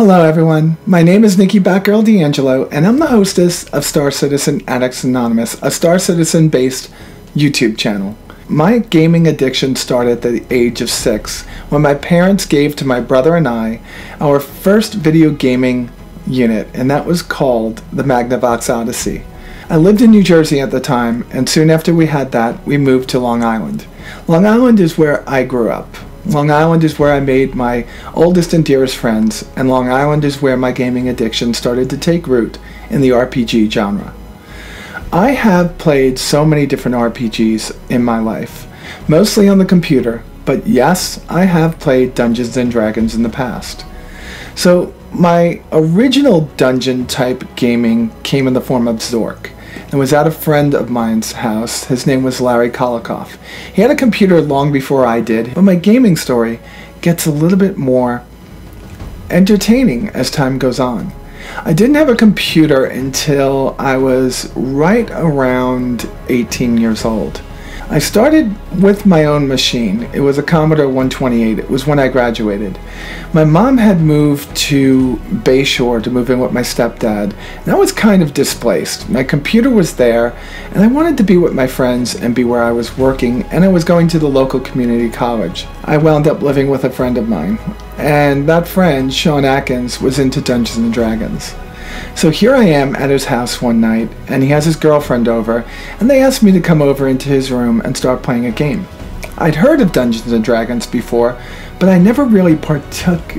Hello everyone, my name is Nichole D'Angelo and I'm the hostess of Star Citizen Addicts Anonymous, a Star Citizen based YouTube channel. My gaming addiction started at the age of 6 when my parents gave to my brother and I our first video gaming unit, and that was called the Magnavox Odyssey. I lived in New Jersey at the time, and soon after we had that, we moved to Long Island. Long Island is where I grew up. Long Island is where I made my oldest and dearest friends, and Long Island is where my gaming addiction started to take root in the RPG genre. I have played so many different RPGs in my life, mostly on the computer, but yes, I have played Dungeons and Dragons in the past. So my original dungeon type gaming came in the form of Zork. It was at a friend of mine's house. His name was Larry Kolikoff. He had a computer long before I did, but my gaming story gets a little bit more entertaining as time goes on. I didn't have a computer until I was right around 18 years old. I started with my own machine. It was a Commodore 128. It was when I graduated. My mom had moved to Bayshore to move in with my stepdad, and I was kind of displaced. My computer was there, and I wanted to be with my friends and be where I was working, and I was going to the local community college. I wound up living with a friend of mine, and that friend, Sean Atkins, was into Dungeons and Dragons. So here I am at his house one night, and he has his girlfriend over, and they asked me to come over into his room and start playing a game. I'd heard of Dungeons and Dragons before, but I never really partook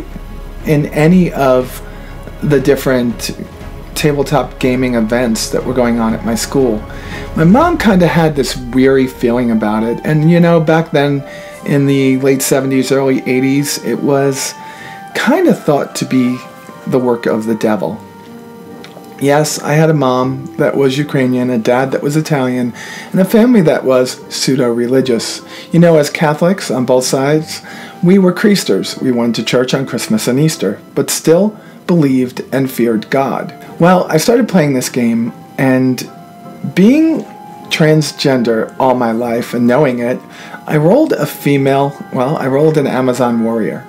in any of the different tabletop gaming events that were going on at my school. My mom kind of had this weary feeling about it, and you know, back then in the late 70s, early 80s, it was kind of thought to be the work of the devil. Yes, I had a mom that was Ukrainian, a dad that was Italian, and a family that was pseudo-religious. You know, as Catholics on both sides, we were Creasters. We went to church on Christmas and Easter, but still believed and feared God. Well, I started playing this game, and being transgender all my life and knowing it, I rolled I rolled an Amazon warrior.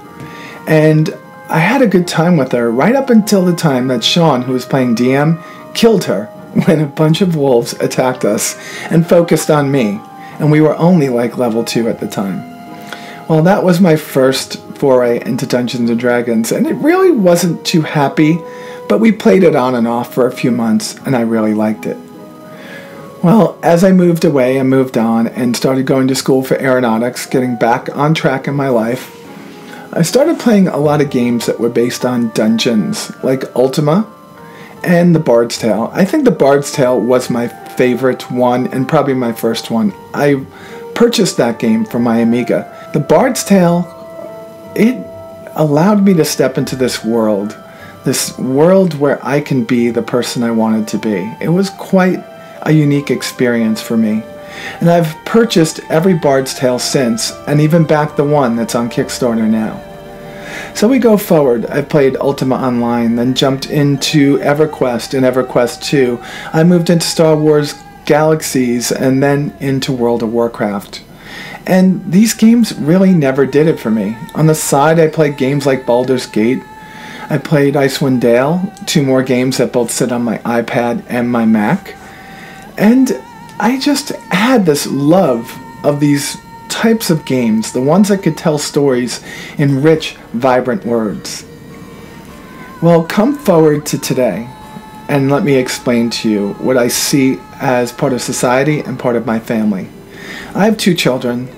And I had a good time with her right up until the time that Sean, who was playing DM, killed her when a bunch of wolves attacked us and focused on me, and we were only like level 2 at the time. Well, that was my first foray into Dungeons and Dragons, and it really wasn't too happy, but we played it on and off for a few months, and I really liked it. Well, as I moved away and moved on and started going to school for aeronautics, getting back on track in my life, I started playing a lot of games that were based on dungeons, like Ultima and The Bard's Tale. I think The Bard's Tale was my favorite one and probably my first one. I purchased that game for my Amiga. The Bard's Tale, it allowed me to step into this world where I can be the person I wanted to be. It was quite a unique experience for me. And I've purchased every Bard's Tale since, and even back the one that's on Kickstarter now. So we go forward. I've played Ultima Online, then jumped into EverQuest and EverQuest 2. I moved into Star Wars Galaxies, and then into World of Warcraft. And these games really never did it for me. On the side, I played games like Baldur's Gate. I played Icewind Dale, 2 more games that both sit on my iPad and my Mac. And I just had this love of these types of games, the ones that could tell stories in rich, vibrant words. Well, come forward to today, and let me explain to you what I see as part of society and part of my family. I have 2 children,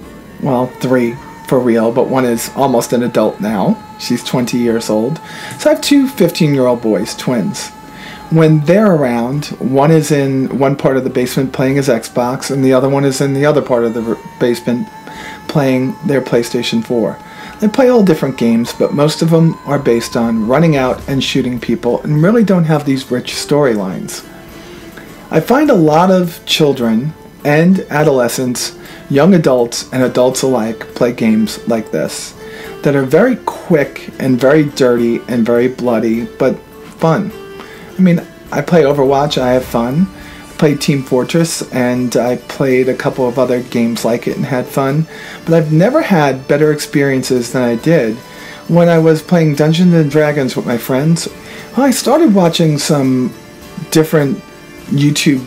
well, 3 for real, but one is almost an adult now. She's 20 years old. So I have 2 15-year-old boys, twins. When they're around, one is in one part of the basement playing his Xbox, and the other one is in the other part of the basement playing their PlayStation 4. They play all different games, but most of them are based on running out and shooting people and really don't have these rich storylines. I find a lot of children and adolescents, young adults and adults alike, play games like this that are very quick and very dirty and very bloody, but fun. I mean, I play Overwatch, I have fun. I played Team Fortress, and I played a couple of other games like it and had fun. But I've never had better experiences than I did when I was playing Dungeons and Dragons with my friends, I started watching some different YouTube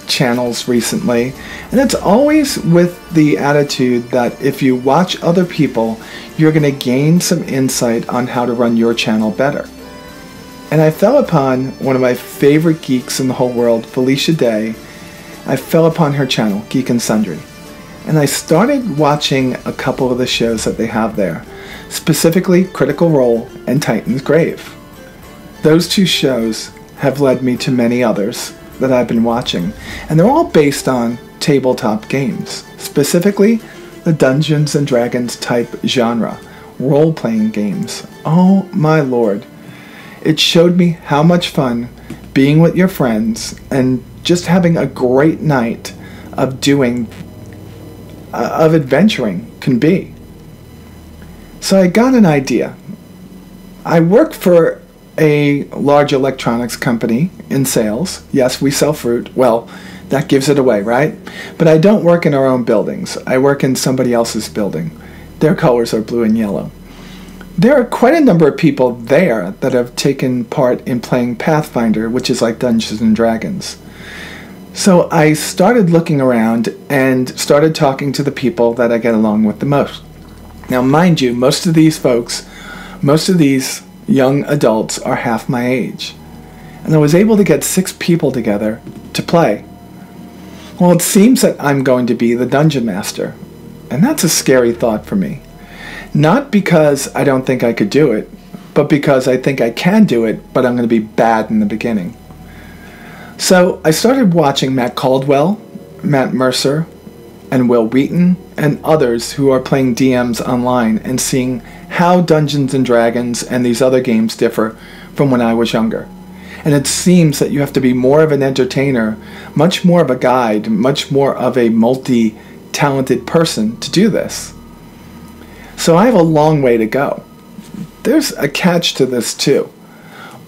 channels recently, and it's always with the attitude that if you watch other people, you're going to gain some insight on how to run your channel better. And I fell upon one of my favorite geeks in the whole world, Felicia Day. I fell upon her channel, Geek and Sundry, and I started watching a couple of the shows that they have there, specifically Critical Role and Titan's Grave. Those two shows have led me to many others that I've been watching, and they're all based on tabletop games, specifically the Dungeons and Dragons type genre, role-playing games. Oh my lord. It showed me how much fun being with your friends and just having a great night of adventuring can be. So I got an idea. I work for a large electronics company in sales. Yes, we sell fruit. Well, that gives it away, right? But I don't work in our own buildings. I work in somebody else's building. Their colors are blue and yellow. There are quite a number of people there that have taken part in playing Pathfinder, which is like Dungeons and Dragons. So I started looking around and started talking to the people that I get along with the most. Now, mind you, most of these young adults are half my age. And I was able to get 6 people together to play. Well, it seems that I'm going to be the Dungeon Master. And that's a scary thought for me. Not because I don't think I could do it, but because I think I can do it, but I'm going to be bad in the beginning. So I started watching Matt Caldwell, Matt Mercer, and Will Wheaton, and others who are playing DMs online and seeing how Dungeons and Dragons and these other games differ from when I was younger. And it seems that you have to be more of an entertainer, much more of a guide, much more of a multi-talented person to do this. So I have a long way to go. There's a catch to this too.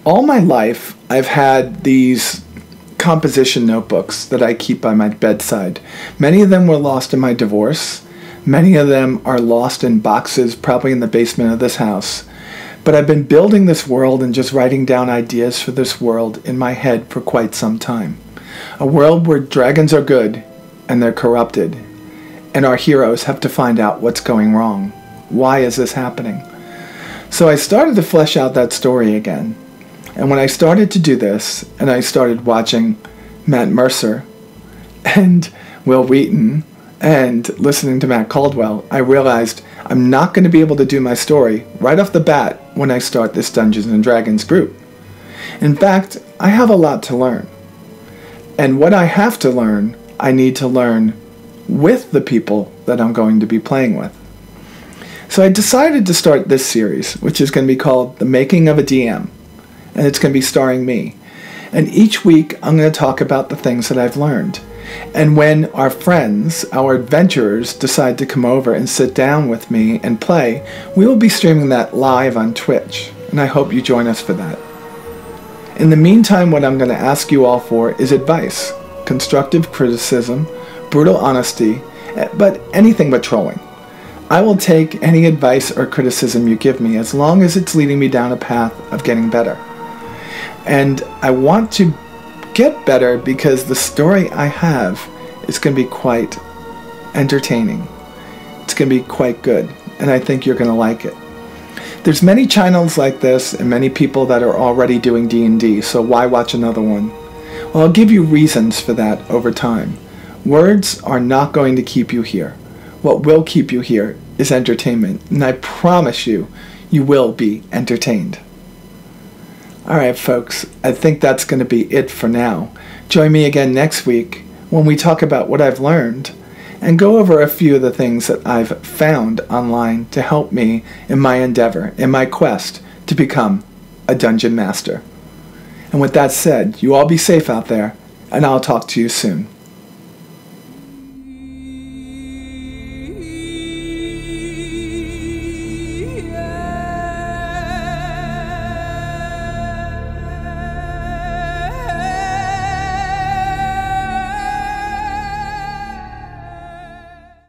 All my life I've had these composition notebooks that I keep by my bedside. Many of them were lost in my divorce. Many of them are lost in boxes, probably in the basement of this house. But I've been building this world and just writing down ideas for this world in my head for quite some time. A world where dragons are good and they're corrupted, and our heroes have to find out what's going wrong. Why is this happening? So I started to flesh out that story again. And when I started to do this, and I started watching Matt Mercer and Will Wheaton and listening to Matt Caldwell, I realized I'm not going to be able to do my story right off the bat when I start this Dungeons and Dragons group. In fact, I have a lot to learn. And what I have to learn, I need to learn with the people that I'm going to be playing with. So I decided to start this series, which is going to be called The Making of a DM. And it's going to be starring me. And each week, I'm going to talk about the things that I've learned. And when our friends, our adventurers, decide to come over and sit down with me and play, we will be streaming that live on Twitch. And I hope you join us for that. In the meantime, what I'm going to ask you all for is advice, constructive criticism, brutal honesty, but anything but trolling. I will take any advice or criticism you give me as long as it's leading me down a path of getting better. And I want to get better because the story I have is going to be quite entertaining. It's going to be quite good, and I think you're going to like it. There's many channels like this and many people that are already doing D&D, so why watch another one? Well, I'll give you reasons for that over time. Words are not going to keep you here. What will keep you here is entertainment, and I promise you, you will be entertained. Alright folks, I think that's going to be it for now. Join me again next week when we talk about what I've learned and go over a few of the things that I've found online to help me in my endeavor, in my quest to become a Dungeon Master. And with that said, you all be safe out there, and I'll talk to you soon.